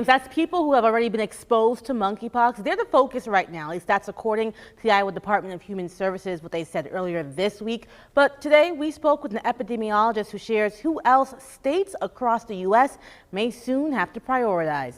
That's people who have already been exposed to monkeypox. They're the focus right now. At least that's according to the Iowa Department of Human Services, what they said earlier this week. But today we spoke with an epidemiologist who shares who else states across the U.S. may soon have to prioritize.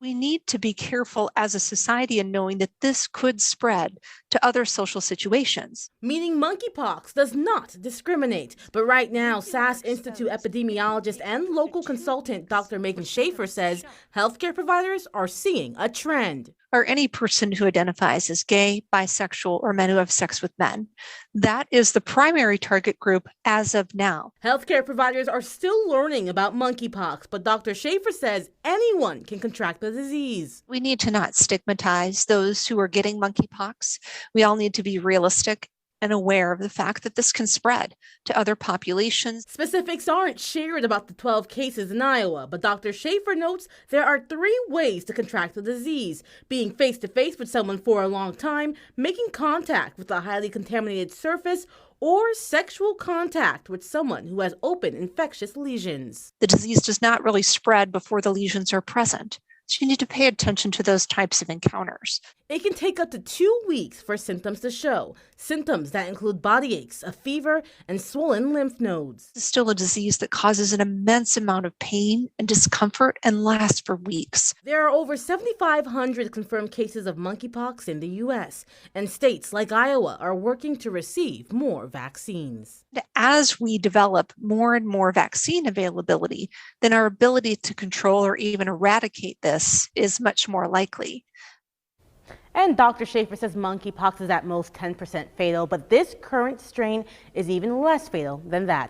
We need to be careful as a society in knowing that this could spread to other social situations. Meaning monkeypox does not discriminate. But right now, SAS Institute epidemiologist and local consultant Dr. Megan Schaefer says healthcare providers are seeing a trend. Or any person who identifies as gay, bisexual, or men who have sex with men. That is the primary target group as of now. Healthcare providers are still learning about monkeypox, but Dr. Schaefer says anyone can contract the disease. We need to not stigmatize those who are getting monkeypox. We all need to be realistic and aware of the fact that this can spread to other populations. Specifics aren't shared about the 12 cases in Iowa, but Dr. Schaefer notes there are 3 ways to contract the disease: being face-to-face with someone for a long time, making contact with a highly contaminated surface, or sexual contact with someone who has open infectious lesions. The disease does not really spread before the lesions are present. So you need to pay attention to those types of encounters. It can take up to 2 weeks for symptoms to show. Symptoms that include body aches, a fever, and swollen lymph nodes. It's still a disease that causes an immense amount of pain and discomfort and lasts for weeks. There are over 7,500 confirmed cases of monkeypox in the U.S., and states like Iowa are working to receive more vaccines. As we develop more and more vaccine availability, then our ability to control or even eradicate this is much more likely. And Dr. Schaefer says monkeypox is at most 10% fatal, but this current strain is even less fatal than that.